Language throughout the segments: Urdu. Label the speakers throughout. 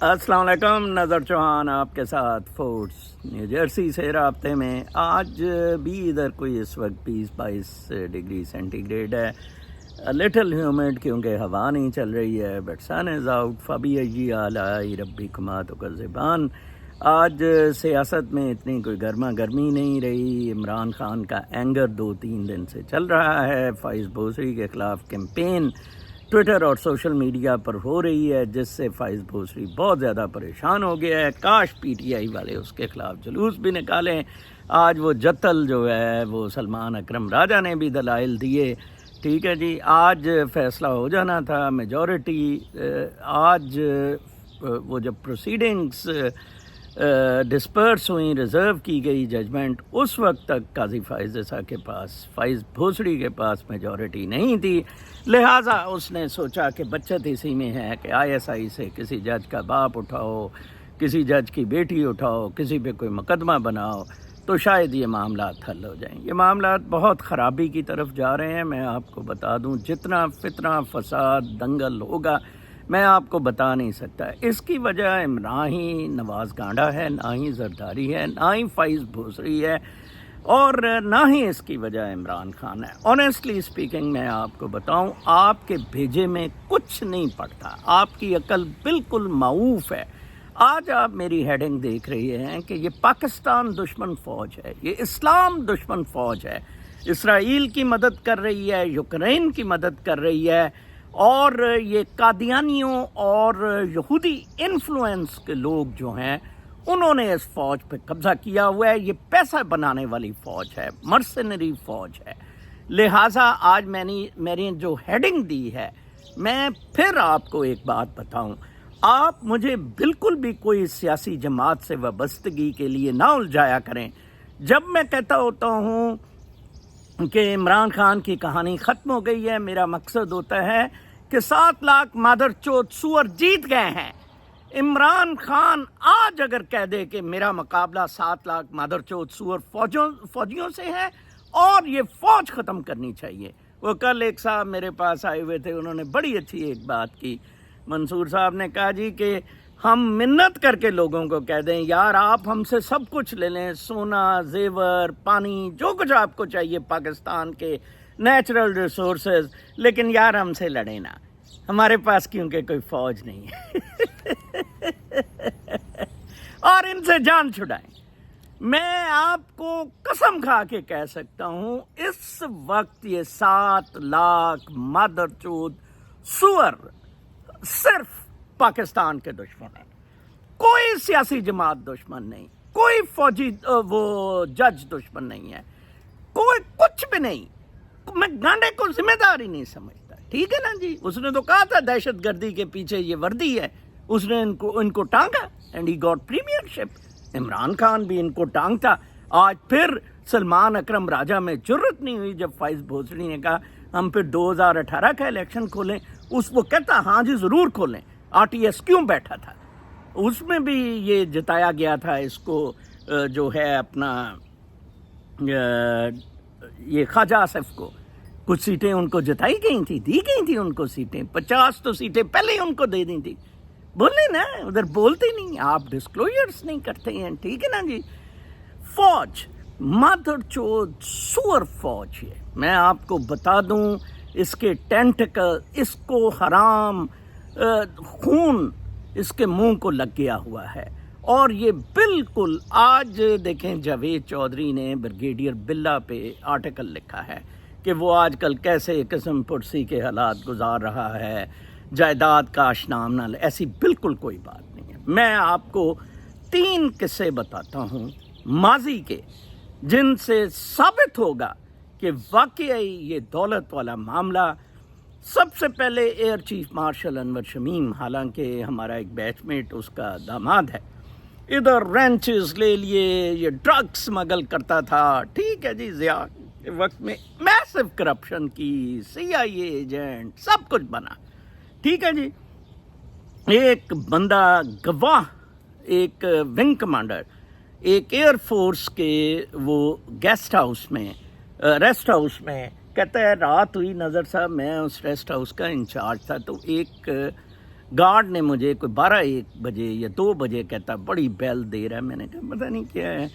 Speaker 1: السلام علیکم، نظر چوہان آپ کے ساتھ فورٹس نیو جرسی سے رابطے میں۔ آج بھی ادھر کوئی اس وقت 20-22 ڈگری سینٹی گریڈ ہے، لٹل ہیومڈ کیونکہ ہوا نہیں چل رہی ہے، بٹ سن از آؤٹ فبی آلائی ربی کما تو زبان۔ آج سیاست میں اتنی کوئی گرما گرمی نہیں رہی۔ عمران خان کا اینگر 2-3 دن سے چل رہا ہے، فائز بھوسری کے خلاف کیمپین ٹویٹر اور سوشل میڈیا پر ہو رہی ہے، جس سے فائز بھوسری بہت زیادہ پریشان ہو گیا ہے۔ کاش پی ٹی آئی والے اس کے خلاف جلوس بھی نکالیں۔ آج وہ جتل جو ہے وہ سلمان اکرم راجہ نے بھی دلائل دیے، ٹھیک ہے جی۔ آج فیصلہ ہو جانا تھا، میجورٹی آج وہ جب پروسیڈنگز ڈسپرس ہوئیں، ریزرو کی گئی ججمنٹ، اس وقت تک قاضی فائز عیسیٰ کے پاس، فائز بھوسری کے پاس میجورٹی نہیں تھی، لہٰذا اس نے سوچا کہ بچت اسی میں ہے کہ آئی ایس آئی سے کسی جج کا باپ اٹھاؤ، کسی جج کی بیٹی اٹھاؤ، کسی پہ کوئی مقدمہ بناؤ تو شاید یہ معاملات حل ہو جائیں۔ یہ معاملات بہت خرابی کی طرف جا رہے ہیں۔ میں آپ کو بتا دوں، جتنا فتنہ فساد دنگل ہوگا میں آپ کو بتا نہیں سکتا۔ اس کی وجہ نہ ہی نواز گانڈا ہے، نہ ہی زرداری ہے، نہ ہی فائز بھوسری ہے، اور نہ ہی اس کی وجہ عمران خان ہے۔ آنیسٹلی اسپیکنگ میں آپ کو بتاؤں، آپ کے بھیجے میں کچھ نہیں پڑتا، آپ کی عقل بالکل معوف ہے۔ آج آپ میری ہیڈنگ دیکھ رہی ہیں کہ یہ پاکستان دشمن فوج ہے، یہ اسلام دشمن فوج ہے، اسرائیل کی مدد کر رہی ہے، یوکرین کی مدد کر رہی ہے، اور یہ قادیانیوں اور یہودی انفلوئنس کے لوگ جو ہیں انہوں نے اس فوج پہ قبضہ کیا ہوا ہے۔ یہ پیسہ بنانے والی فوج ہے، مرسنری فوج ہے۔ لہٰذا آج میں نے جو ہیڈنگ دی ہے، میں پھر آپ کو ایک بات بتاؤں، آپ مجھے بالکل بھی کوئی سیاسی جماعت سے وابستگی کے لیے نہ الجھایا کریں۔ جب میں کہتا ہوتا ہوں کہ عمران خان کی کہانی ختم ہو گئی ہے، میرا مقصد ہوتا ہے کہ 7 لاکھ مادر چوت سور جیت گئے ہیں۔ عمران خان آج اگر کہہ دے کہ میرا مقابلہ 7 لاکھ مادر چوت سور فوجیوں سے ہے اور یہ فوج ختم کرنی چاہیے۔ وہ کل ایک صاحب میرے پاس آئے ہوئے تھے، انہوں نے بڑی اچھی ایک بات کی۔ منصور صاحب نے کہا جی کہ ہم منت کر کے لوگوں کو کہہ دیں یار آپ ہم سے سب کچھ لے لیں، سونا، زیور، پانی، جو کچھ آپ کو چاہیے پاکستان کے نیچرل ریسورسز، لیکن یار ہم سے لڑیں نا، ہمارے پاس کیونکہ کوئی فوج نہیں ہے اور ان سے جان چھڑائیں۔ میں آپ کو قسم کھا کے کہہ سکتا ہوں، اس وقت یہ 7 لاکھ مادر چود سور صرف پاکستان کے دشمن ہیں، کوئی سیاسی جماعت دشمن نہیں، کوئی فوجی جج دشمن نہیں ہے، کوئی کچھ بھی نہیں۔ میں گانڈے کو ذمہ دار ہی نہیں سمجھتا، ٹھیک ہے نا جی۔ اس نے تو کہا تھا دہشت گردی کے پیچھے یہ وردی ہے، اس نے ان کو ٹانگا اینڈ ہی گاٹ پریمیئر شپ۔ عمران خان بھی ان کو ٹانگتا۔ آج پھر سلمان اکرم راجہ میں جرت نہیں ہوئی جب فائز بھوسری نے کہا ہم پھر 2018 کا الیکشن کھولیں، وہ کہتا ہاں جی ضرور کھولیں۔ آر ٹی ایس کیوں بیٹھا تھا، اس میں بھی یہ جتایا گیا تھا اس کو جو ہے اپنا یہ خواجہ آصف کو، کچھ سیٹیں ان کو جتائی گئی تھی، دی گئی تھی ان کو سیٹیں، 50 تو سیٹیں پہلے ہی ان کو دے دی تھی۔ بولے نا، ادھر بولتے نہیں، آپ ڈسکلوجرز نہیں کرتے ہیں، ٹھیک ہے نا جی۔ فوج مادر چود سور فوج ہے، میں آپ کو بتا دوں، اس کے ٹینٹیکل، اس کو حرام خون اس کے منہ کو لگ گیا ہوا ہے، اور یہ بالکل آج دیکھیں جاوید چودھری نے بریگیڈیئر بلا پہ آرٹیکل لکھا ہے کہ وہ آج کل کیسے قسم پرسی کے حالات گزار رہا ہے، جائیداد کا اشنام نہ لے، ایسی بالکل کوئی بات نہیں ہے۔ میں آپ کو 3 قصے بتاتا ہوں ماضی کے، جن سے ثابت ہوگا کہ واقعی یہ دولت والا معاملہ۔ سب سے پہلے ایئر چیف مارشل انور شمیم، حالانکہ ہمارا ایک بیچ میٹ اس کا داماد ہے، ادھر رینچز لے لیے، یہ ڈرگ سمگل کرتا تھا، ٹھیک ہے جی، ضیاء کے وقت میں میسو کرپشن کی، سی آئی اے ایجنٹ، سب کچھ بنا، ٹھیک ہے جی۔ ایک بندہ گواہ، ایک ونگ کمانڈر، ایک ایئر فورس کے وہ ریسٹ ہاؤس میں کہتا ہے رات ہوئی نظر صاحب، میں اس ریسٹ ہاؤس کا انچارج تھا، تو ایک گارڈ نے مجھے کوئی 12-1 بجے یا 2 بجے کہتا بڑی بیل دے رہا ہے. میں نے کہا پتہ نہیں کیا ہے.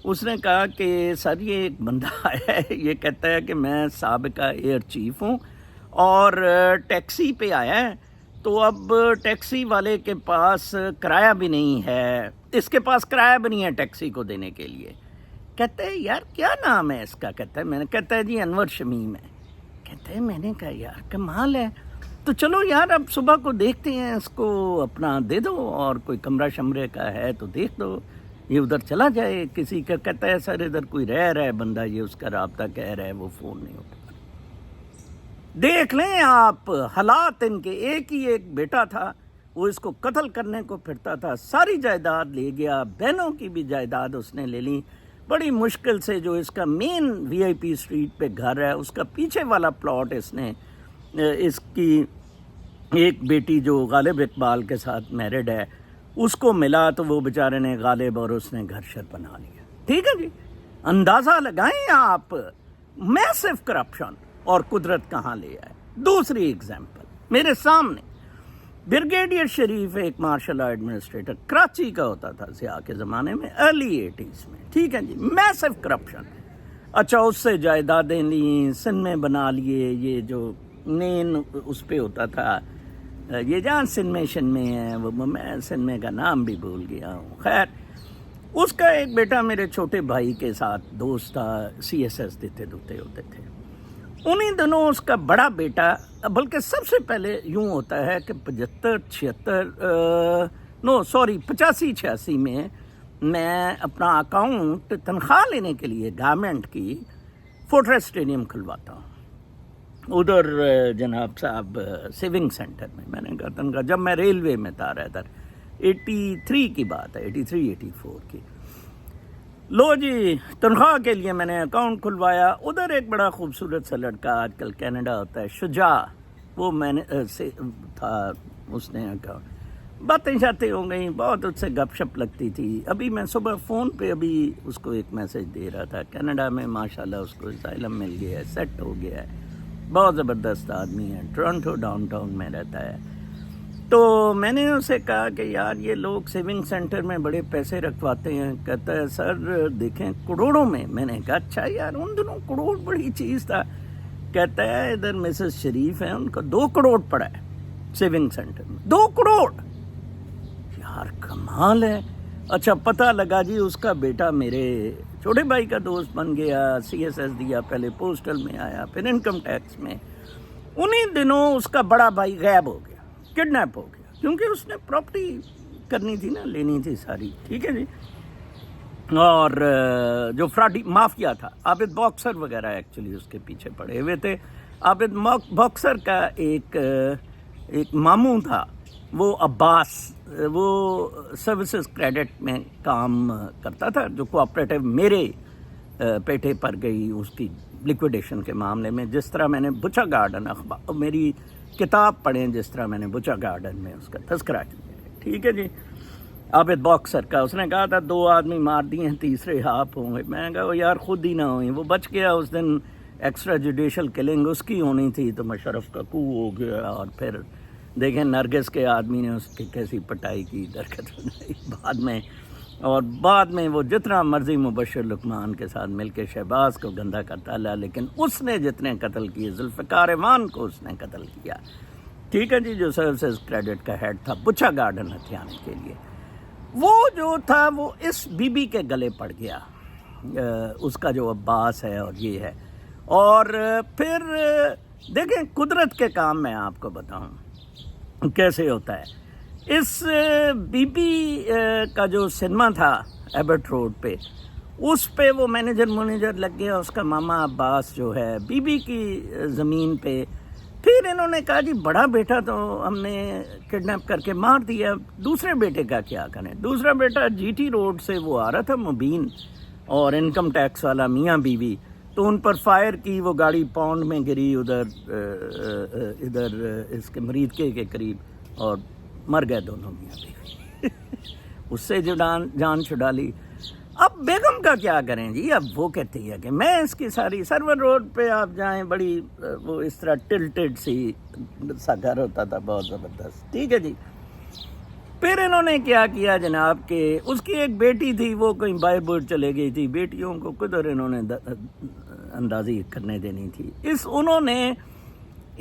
Speaker 1: اس نے کہا کہ سر یہ ایک بندہ ہے, یہ کہتا ہے کہ میں سابقہ ایئر چیف ہوں اور ٹیکسی پہ آیا ہے, تو اب ٹیکسی والے کے پاس کرایہ بھی نہیں ہے, اس کے پاس کرایہ بھی نہیں ہے ٹیکسی کو دینے کے لیے. کہتے ہیں یار کیا نام ہے اس کا؟ کہتا ہے میں نے کہتا ہے جی انور شمیم ہے. کہتے ہیں میں نے کہا یار کمال ہے, تو چلو یار اب صبح کو دیکھتے ہیں, اس کو اپنا دے دو اور کوئی کمرہ شمرے کا ہے تو دیکھ دو, یہ ادھر چلا جائے کسی کا. کہتا ہے سر ادھر کوئی رہ رہا ہے بندہ, یہ اس کا رابطہ کہہ رہا ہے, وہ فون نہیں اٹھا. دیکھ لیں آپ حالات ان کے. ایک بیٹا تھا, وہ اس کو قتل کرنے کو پھرتا تھا, ساری جائیداد لے گیا, بہنوں کی بھی جائیداد اس نے لے لی. بڑی مشکل سے جو اس کا مین VIP اسٹریٹ پہ گھر ہے, اس کا پیچھے والا پلاٹ اس نے, اس کی ایک بیٹی جو غالب اقبال کے ساتھ میرڈ ہے اس کو ملا, تو وہ بیچارے نے غالب اور اس نے گھر شر بنا لیا. ٹھیک ہے جی, اندازہ لگائیں آپ میسو کرپشن اور قدرت کہاں لے آئے. دوسری ایگزامپل میرے سامنے, بریگیڈیئر شریف ایک مارشل ایڈمنسٹریٹر کراچی کا ہوتا تھا ضیاء کے زمانے میں, ارلی 80s میں. ٹھیک ہے جی, میسو کرپشن. اچھا اس سے جائیدادیں لیں, سنمے بنا لیے, یہ جو مین اس پہ ہوتا تھا, یہ جہاں سنمے ہے, وہ میں سنمے کا نام بھی بھول گیا ہوں. خیر اس کا ایک بیٹا میرے چھوٹے بھائی کے ساتھ دوست تھا, CSS دیتے ہوتے تھے. انہی دنوں اس کا بڑا بیٹا, بلکہ سب سے پہلے یوں ہوتا ہے کہ 85-86 میں میں اپنا اکاؤنٹ تنخواہ لینے کے لیے گورنمنٹ کی فورٹریس اسٹیڈیم کھلواتا ہوں ادھر جناب صاحب سیونگ سینٹر میں. میں نے کہا تنخواہ, جب میں ریلوے میں تھا رہتا, 83 کی بات ہے, 83-84 کی. لو جی تنخواہ کے لیے میں نے اکاؤنٹ کھلوایا. ادھر ایک بڑا خوبصورت سا لڑکا آج کل کینیڈا ہوتا ہے, شجاع, وہ میں نے تھا, اس نے اکاؤنٹ. باتیں شاتیں ہو گئیں, بہت اس سے گپ شپ لگتی تھی. ابھی میں صبح فون پہ ابھی اس کو ایک میسج دے رہا تھا, کینیڈا میں ماشاءاللہ اس کو اسائلم مل گیا ہے, سیٹ ہو گیا ہے, بہت زبردست آدمی ہے, ٹورنٹو ڈاؤن ٹاؤن میں رہتا ہے. تو میں نے اسے کہا کہ یار یہ لوگ سیونگ سینٹر میں بڑے پیسے رکھواتے ہیں. کہتا ہے سر دیکھیں کروڑوں میں. میں نے کہا اچھا یار ان دنوں کروڑ بڑی چیز تھا. کہتا ہے ادھر مسز شریف ہیں, ان کا 2 کروڑ پڑا ہے سیونگ سینٹر میں, 2 کروڑ. یار کمال ہے. اچھا پتہ لگا جی اس کا بیٹا میرے چھوٹے بھائی کا دوست بن گیا, CSS دیا, پہلے پوسٹل میں آیا, پھر انکم ٹیکس میں. انہی دنوں اس کا بڑا بھائی غائب ہو گیا, کڈنیپ ہو گیا, کیونکہ اس نے پراپرٹی کرنی تھی نا, لینی تھی ساری. ٹھیک ہے جی. اور جو فراڈی مافیا تھا, عابد باکسر وغیرہ ایکچولی اس کے پیچھے پڑے ہوئے تھے. عابد باکسر کا ایک ماموں تھا, وہ عباس, وہ سروسز کریڈٹ میں کام کرتا تھا, جو کوآپریٹو میرے پیٹے پر گئی اس کی لیکویڈیشن کے معاملے میں. جس طرح میں نے بچا گارڈن اخبار, میری کتاب پڑھیں, جس طرح میں نے بچا گارڈن میں اس کا تذکرہ کیا. ٹھیک ہے جی. عابد باکسر کا اس نے کہا تھا 2 آدمی مار دیے ہیں, تیسرے آپ ہوں گے. میں نے کہا وہ یار خود ہی نہ ہوئیں, وہ بچ گیا. اس دن ایکسٹرا جوڈیشل کلنگ اس کی ہونی تھی, تو مشرف کا کو ہو گیا. اور پھر دیکھیں نرگس کے آدمی نے اس کی کیسی پٹائی کی, درخت بنائی بعد میں وہ جتنا مرضی مبشر لقمان کے ساتھ مل کے شہباز کو گندہ کرتا رہا, لیکن اس نے جتنے قتل کیے, ذوالفقار ایوان کو اس نے قتل کیا. ٹھیک ہے جی. جو سروسز کریڈٹ کا ہیڈ تھا بچا گارڈن ہتھیانے کے لیے, وہ جو تھا وہ اس بی کے گلے پڑ گیا, اس کا جو عباس ہے اور یہ ہے. اور پھر دیکھیں قدرت کے کام میں آپ کو بتاؤں کیسے ہوتا ہے. اس بی کا جو سنیما تھا ایبٹ روڈ پہ, اس پہ وہ مینیجر لگ گیا, اس کا ماما عباس جو ہے بی کی زمین پہ. پھر انہوں نے کہا جی بڑا بیٹا تو ہم نے کڈنیپ کر کے مار دیا, دوسرے بیٹے کا کیا کریں. دوسرا بیٹا GT روڈ سے وہ آ رہا تھا مبین, اور انکم ٹیکس والا میاں بیوی, تو ان پر فائر کی, وہ گاڑی پونڈ میں گری ادھر اس کے مرید کے قریب, اور مر گئے دونوں میاں بیوی. اس سے جو جان چھڑا لی. اب بیگم کا کیا کریں جی؟ اب وہ کہتی ہے کہ میں اس کی ساری سرور روڈ پہ آپ جائیں، بڑی وہ اس طرح ٹلٹڈ سا گھر ہوتا تھا، بہت زبردست، ٹھیک ہے جی۔ پھر انہوں نے کیا کیا جناب کہ اس کی ایک بیٹی تھی، وہ کہیں باہر بور چلے گئی تھی، بیٹیوں کو کدھر انہوں نے اندازی کرنے دینی تھی، انہوں نے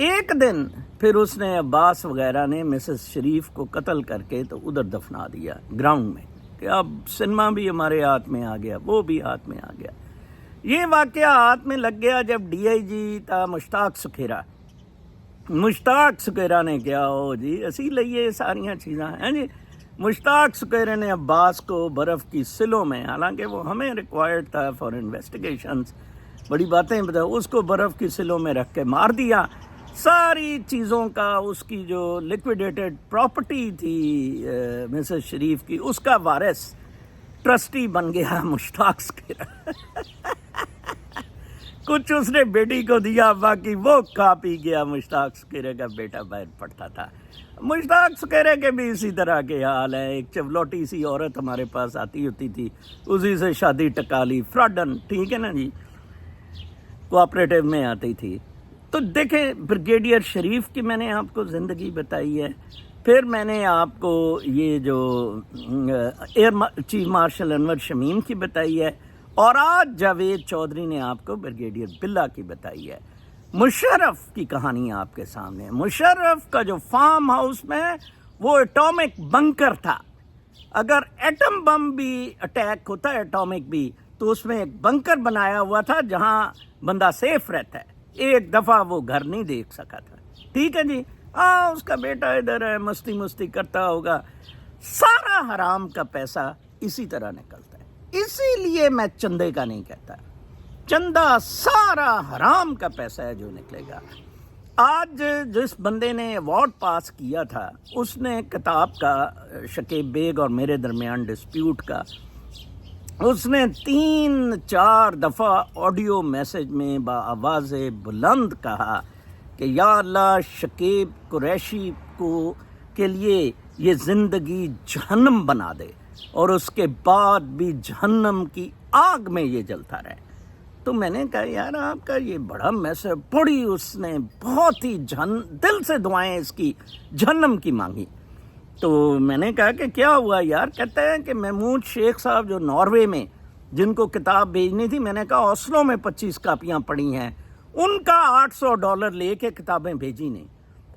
Speaker 1: ایک دن پھر اس نے عباس وغیرہ نے مسز شریف کو قتل کر کے تو ادھر دفنا دیا گراؤنڈ میں، کہ اب سنیما بھی ہمارے ہاتھ میں آ گیا، وہ بھی ہاتھ میں آ گیا۔ یہ واقعہ ہاتھ میں لگ گیا جب ڈی آئی جی تھا مشتاق سکھیرا نے کیا، او جی اسی لئیے ساریاں چیزاں ہیں جی۔ مشتاق سکھیرا نے عباس کو برف کی سلوں میں، حالانکہ وہ ہمیں ریکوائرڈ تھا فار انویسٹیگیشنز، بڑی باتیں بتا، اس کو برف کی سلوں میں رکھ کے مار دیا۔ ساری چیزوں کا، اس کی جو لیکویڈیٹڈ پراپرٹی تھی مسز شریف کی، اس کا وارث ٹرسٹی بن گیا مشتاق سکھیرا۔ کچھ اس نے بیٹی کو دیا، باقی وہ کھا پی گیا۔ مشتاق سکھیرا کا بیٹا باہر پڑھتا تھا۔ مشتاق سکھیرا کے بھی اسی طرح کے حال ہے، ایک چولوٹی سی عورت ہمارے پاس آتی ہوتی تھی، اسی سے شادی ٹکا لی، فراڈن، ٹھیک ہے نا جی، کوآپریٹو میں آتی تھی۔ تو دیکھیں بریگیڈیئر شریف کی میں نے آپ کو زندگی بتائی ہے، پھر میں نے آپ کو یہ جو ایئر چیف مارشل انور شمیم کی بتائی ہے، اور آج جاوید چودھری نے آپ کو بریگیڈیئر بلّہ کی بتائی ہے۔ مشرف کی کہانی آپ کے سامنے ہے۔ مشرف کا جو فارم ہاؤس میں وہ ایٹامک بنکر تھا، اگر ایٹم بم بھی اٹیک ہوتا ہے ایٹامک بھی، تو اس میں ایک بنکر بنایا ہوا تھا جہاں بندہ سیف رہتا ہے۔ ایک دفعہ وہ گھر نہیں دیکھ سکا تھا، ٹھیک ہے جی۔ اس کا بیٹا ادھر ہے، مستی کرتا ہوگا۔ سارا حرام کا پیسہ اسی طرح نکلتا ہے، اسی لیے میں چندے کا نہیں کہتا، چندہ سارا حرام کا پیسہ ہے جو نکلے گا۔ آج جس بندے نے ایوارڈ پاس کیا تھا، اس نے کتاب کا، شکیب بیگ اور میرے درمیان ڈسپیوٹ کا، اس نے 3-4 دفعہ آڈیو میسج میں بآواز بلند کہا کہ یا اللہ شکیب قریشی کے لیے یہ زندگی جہنم بنا دے، اور اس کے بعد بھی جہنم کی آگ میں یہ جلتا رہے۔ تو میں نے کہا یار آپ کا یہ بڑا میسج، بڑی اس نے بہت ہی دل سے دعائیں اس کی جہنم کی مانگی۔ تو میں نے کہا کہ کیا ہوا یار؟ کہتے ہیں کہ محمود شیخ صاحب جو ناروے میں، جن کو کتاب بھیجنی تھی، میں نے کہا اوسلو میں 25 کاپیاں پڑی ہیں، ان کا $800 لے کے کتابیں بھیجی نہیں،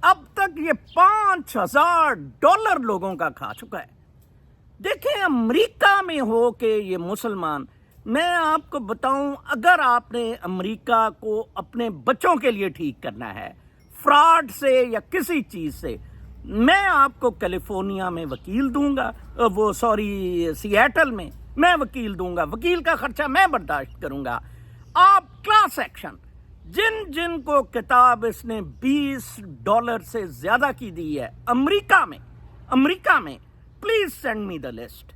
Speaker 1: اب تک یہ $5000 لوگوں کا کھا چکا ہے۔ دیکھیں امریکہ میں ہو کے یہ مسلمان، میں آپ کو بتاؤں، اگر آپ نے امریکہ کو اپنے بچوں کے لیے ٹھیک کرنا ہے فراڈ سے یا کسی چیز سے، میں آپ کو کیلیفورنیا میں وکیل دوں گا، سیاٹل میں وکیل دوں گا، وکیل کا خرچہ میں برداشت کروں گا۔ آپ کلاس ایکشن، جن کو کتاب اس نے $20 سے زیادہ کی دی ہے امریکہ میں please send me the list.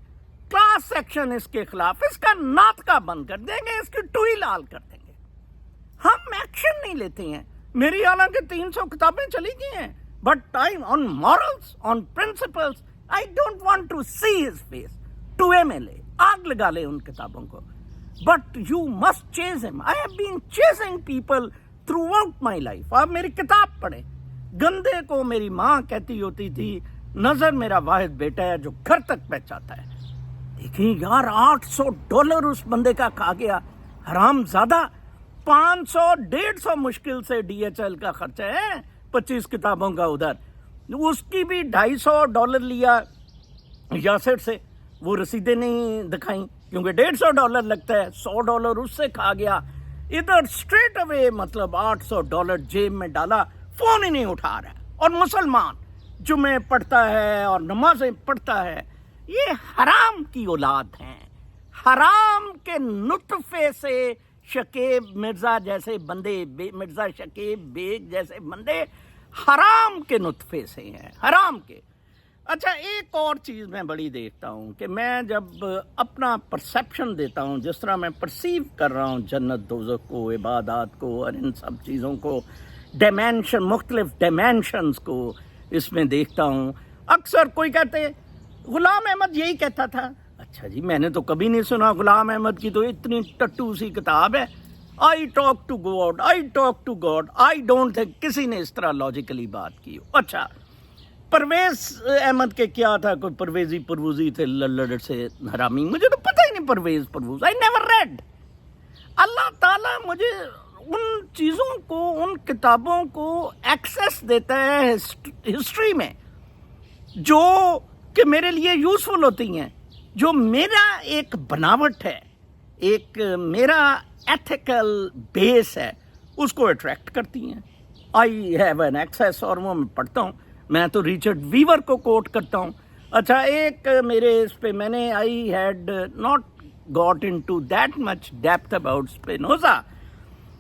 Speaker 1: Class action اس کے خلاف، اس کا ناطقہ بند کر دیں گے، اس کی ٹوئی لال کر دیں گے۔ ہم ایکشن نہیں لیتے ہیں۔ میری حالانکہ 300 کتابیں چلی گئی ہیں، but on morals, on principles, I don't want to see his face. ٹوئے میں لے، آگ لگا لے ان کتابوں کو، but you must chase him. I have been chasing people throughout my life. آپ میری کتاب پڑھیں۔ گندے کو میری ماں کہتی ہوتی تھی نظر میرا واحد بیٹا ہے جو گھر تک پہنچاتا ہے۔ دیکھیں یار $800 اس بندے کا کھا گیا، حرام زادہ۔ 500-150 مشکل سے DHL کا خرچہ ہے، 25 کتابوں کا ادھر، اس کی بھی $250 لیا یاسر سے، وہ رسیدیں نہیں دکھائیں کیونکہ $150 لگتا ہے، $100 اس سے کھا گیا۔ ادھر اسٹریٹ اوے مطلب $800 جیب میں ڈالا، فون ہی نہیں اٹھا رہا ہے، اور مسلمان جمعے پڑھتا ہے اور نمازیں پڑھتا ہے۔ یہ حرام کی اولاد ہیں، حرام کے نطفے سے شکیب مرزا جیسے بندے، مرزا شکیب بیگ جیسے بندے حرام کے نطفے سے ہیں، حرام کے۔ اچھا ایک اور چیز میں بڑی دیکھتا ہوں کہ میں جب اپنا پرسیپشن دیتا ہوں، جس طرح میں پرسیو کر رہا ہوں جنت دوزخ کو، عبادات کو، اور ان سب چیزوں کو، مختلف ڈائمینشنز کو اس میں دیکھتا ہوں۔ اکثر کوئی کہتے غلام احمد یہی کہتا تھا، اچھا جی، میں نے تو کبھی نہیں سنا غلام احمد کی تو اتنی ٹٹو سی کتاب ہے، I talk to God, I talk to God. I don't think کسی نے اس طرح لاجیکلی بات کی ہو. اچھا، پرویز احمد کے کیا تھا؟ کوئی پرویزی پروزی تھے لڑ سے حرامی، مجھے تو پتہ ہی نہیں پرویز پروز. I never read. اللہ تعالیٰ مجھے ان چیزوں کو، ان کتابوں کو ایکسیس دیتا ہے ہسٹری میں جو کہ میرے لیے یوزفل ہوتی ہیں، جو میرا ایک بناوٹ ہے، ایک میرا ایتھیکل بیس ہے، اس کو اٹریکٹ کرتی ہیں. آئی ہیو این ایکسیس اور وہ میں پڑھتا ہوں. میں تو ریچرڈ ویور کو کوٹ کرتا ہوں. اچھا، ایک میرے اس پہ میں نے I had not got into that much depth about Spinoza.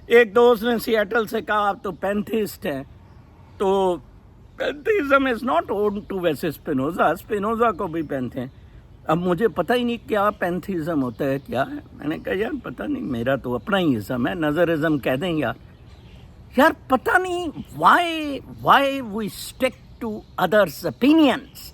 Speaker 1: ایک دوست نے سیاٹل سے کہا آپ تو پینتھیسٹ ہیں، تو pantheism is not own to ویسے اسپینوزا کو بھی پینتھ ہیں. اب مجھے پتہ ہی نہیں کیا پینتھیزم ہوتا ہے، کیا ہے. میں نے کہا یار پتہ نہیں، میرا تو اپنا ہی ازم ہے، نظرزم کہہ دیں یار پتہ نہیں why we stick to others opinions.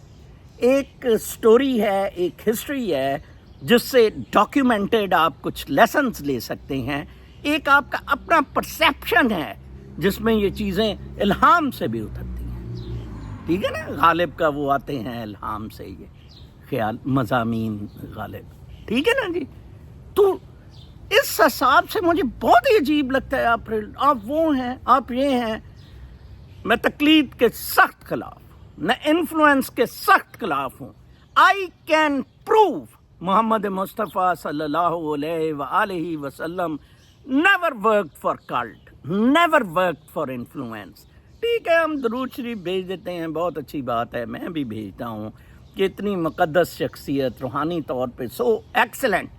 Speaker 1: ایک سٹوری ہے، ایک ہسٹری ہے جس سے ڈاکیومنٹڈ آپ کچھ لیسنز لے سکتے ہیں. ایک آپ کا اپنا پرسیپشن ہے جس میں یہ چیزیں الہام سے بھی اترتی ہیں. ٹھیک ہے نا، غالب کا وہ آتے ہیں الہام سے یہ خیال مضامین غالب. ٹھیک ہے نا جی. تو اس حساب سے مجھے بہت ہی عجیب لگتا ہے آپ وہ ہیں، آپ یہ ہیں. میں تقلید کے سخت خلاف، میں انفلوئنس کے سخت خلاف ہوں. آئی کین پروو محمد مصطفیٰ صلی اللہ علیہ وآلہ وسلم never worked for cult, never worked for influence. ٹھیک ہے، ہم درود شریف بھیج دیتے ہیں، بہت اچھی بات ہے، میں بھی بھیجتا ہوں کہ اتنی مقدس شخصیت روحانی طور پہ so excellent,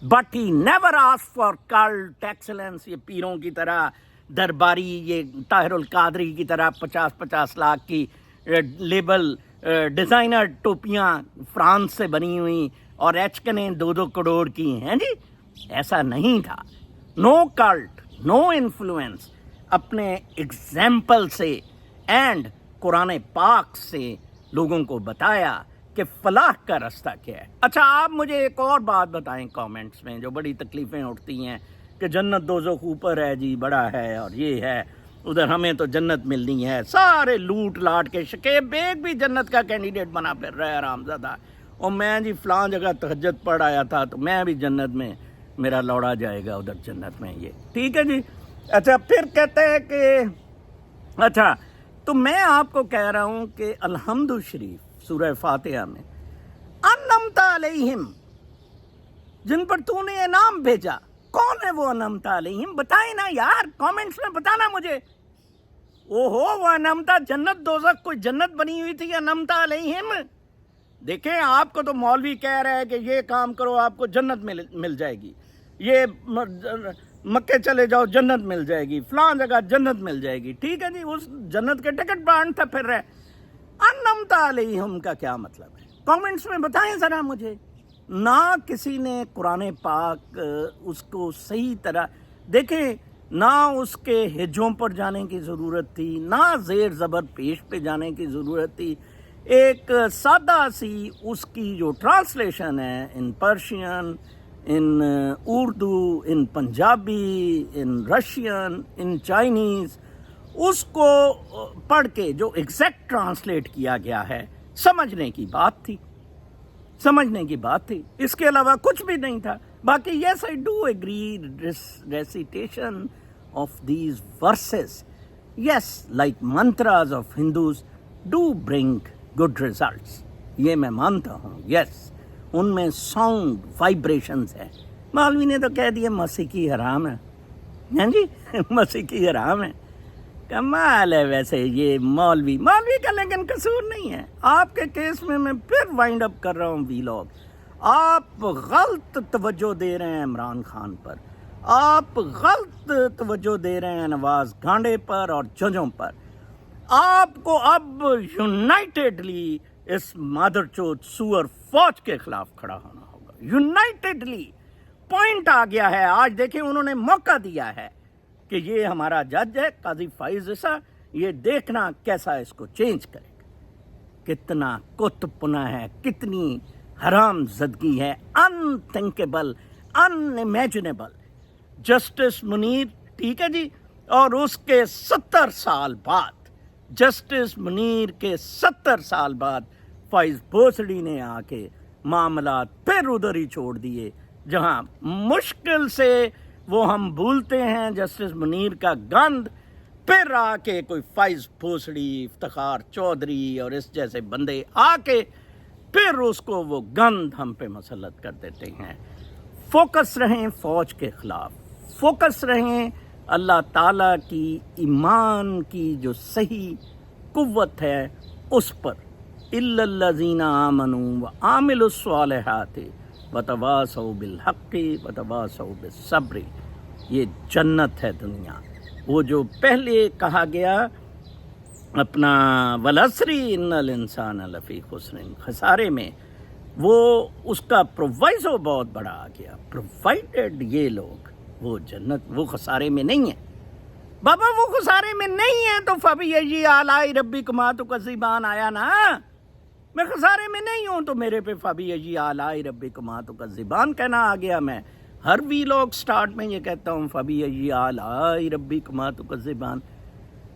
Speaker 1: but he never ask for cult excellence. یہ پیروں کی طرح درباری، یہ طاہر القادری کی طرح 50 لاکھ کی لیبل ڈیزائنر ٹوپیاں فرانس سے بنی ہوئی اور ایچکنیں 2 کروڑ کی ہیں جی. ایسا نہیں تھا. نو کلٹ، نو انفلوئنس. اپنے اگزامپل سے اینڈ قرآن پاک سے لوگوں کو بتایا کہ فلاح کا رستہ کیا ہے. اچھا، آپ مجھے ایک اور بات بتائیں کامنٹس میں، جو بڑی تکلیفیں اٹھتی ہیں کہ جنت دوزخ اوپر ہے جی، بڑا ہے اور یہ ہے، ادھر ہمیں تو جنت ملنی ہے. سارے لوٹ لاٹ کے شکیب بیگ بھی جنت کا کینڈیڈیٹ بنا پھر رہا ہے حرامزادہ. اور میں جی فلاں جگہ تہجد پڑھ آیا تھا تو میں بھی جنت میں، میرا لوڑا جائے گا ادھر جنت میں. یہ ٹھیک ہے جی. اچھا، پھر کہتے ہیں کہ اچھا، تو میں آپ کو کہہ رہا ہوں کہ الحمد شریف سورہ فاتحہ میں انعمت علیہم، جن پر تو نے انعام بھیجا، کون ہے وہ انعمت علیہم؟ بتائیں نا یار، کامنٹس میں بتانا مجھے. وہ انعمت، جنت دوزخ کوئی جنت بنی ہوئی تھی انعمت علیہم؟ دیکھیں، آپ کو تو مولوی کہہ رہا ہے کہ یہ کام کرو آپ کو جنت مل جائے گی، یہ مکے چلے جاؤ جنت مل جائے گی، فلاں جگہ جنت مل جائے گی. ٹھیک ہے جی، اس جنت کے ٹکٹ بانٹتا پھر رہے. انعمت علیہم کا کیا مطلب ہے؟ کامنٹس میں بتائیں ذرا مجھے. نہ کسی نے قرآن پاک اس کو صحیح طرح دیکھیں، نہ اس کے ہجوں پر جانے کی ضرورت تھی، نہ زیر زبر پیش پہ جانے کی ضرورت تھی. ایک سادہ سی اس کی جو ٹرانسلیشن ہے ان پرشین، ان اردو، ان پنجابی، ان رشین، ان چائنیز، اس کو پڑھ کے جو ایگزیکٹ ٹرانسلیٹ کیا گیا ہے، سمجھنے کی بات تھی، سمجھنے کی بات تھی. اس کے علاوہ کچھ بھی نہیں تھا. باقی yes I do agree recitation of these verses, yes like mantras of Hindus do bring good results. یہ میں مانتا ہوں. یس، ان میں ساؤنڈ وائبریشنز ہے. مولوی نے تو کہہ دیا موسیقی حرام ہے. ہاں جی، موسیقی حرام ہے. کمال ہے ویسے یہ مولوی کا، لیکن قصور نہیں ہے. آپ کے کیس میں پھر وائنڈ اپ کر رہا ہوں ویلاگ. آپ غلط توجہ دے رہے ہیں عمران خان پر، آپ غلط توجہ دے رہے ہیں نواز گانڈے پر اور ججوں پر. آپ کو اب یونائٹڈلی اس مادر چوت سور فوج کے خلاف کھڑا ہونا ہوگا. یونائٹڈلی. پوائنٹ آ گیا ہے. آج دیکھیں انہوں نے موقع دیا ہے کہ یہ ہمارا جج ہے قاضی فائز عیسیٰ، یہ دیکھنا کیسا اس کو چینج کرے گا. کتنا کت پنا ہے، کتنی حرام زدگی ہے، انتھنکیبل، ان امیجنیبل۔ جسٹس منیر، ٹھیک ہے جی، اور اس کے 70 سال بعد، جسٹس منیر کے 70 سال بعد فائز بھوسڑی نے آ کے معاملات پھر ادھر ہی چھوڑ دیے، جہاں مشکل سے وہ ہم بھولتے ہیں جسٹس منیر کا گند، پھر آ کے کوئی فائز بھوسڑی، افتخار چودھری اور اس جیسے بندے آ کے پھر اس کو وہ گند ہم پہ مسلط کر دیتے ہیں۔ فوکس رہیں فوج کے خلاف، فوکس رہیں اللہ تعالیٰ کی ایمان کی جو صحیح قوت ہے اس پر۔ الا الذین آمنوا وعملوا الصالحات وتواصوا بالحق وتواصوا بالصبر۔ یہ جنت ہے دنیا۔ وہ جو پہلے کہا گیا اپنا والعصر ان الانسان لفی خسر، خسارے میں، وہ اس کا پرووائزو بہت بڑا آ گیا، پرووائڈڈ یہ لوگ، وہ جنت، وہ خسارے میں نہیں ہیں۔ بابا وہ خسارے میں نہیں ہیں تو فبأي آلاء ربكما تكذبان آیا نا، میں خسارے میں نہیں ہوں تو میرے پہ فبأي آلاء ربكما تكذبان کہنا آ گیا۔ میں ہر وی لوگ سٹارٹ میں یہ کہتا ہوں فبأي آلاء ربكما تكذبان۔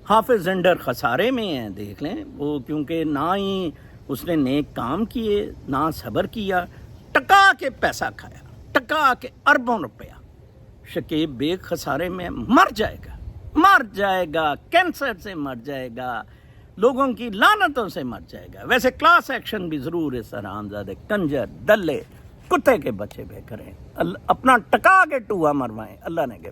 Speaker 1: حافظ زنڈر خسارے میں ہیں، دیکھ لیں وہ، کیونکہ نہ ہی اس نے نیک کام کیے، نہ صبر کیا، ٹکا کے پیسہ کھایا، ٹکا کے اربوں روپیہ۔ شکیب بیگ خسارے میں مر جائے گا، مر جائے گا، کینسر سے مر جائے گا، لوگوں کی لعنتوں سے مر جائے گا۔ ویسے کلاس ایکشن بھی ضرور اس حرامزادے کنجر دلے کتے کے بچے بے کریں، اپنا ٹکا کے ٹوہا مروائیں۔ اللہ نے کہ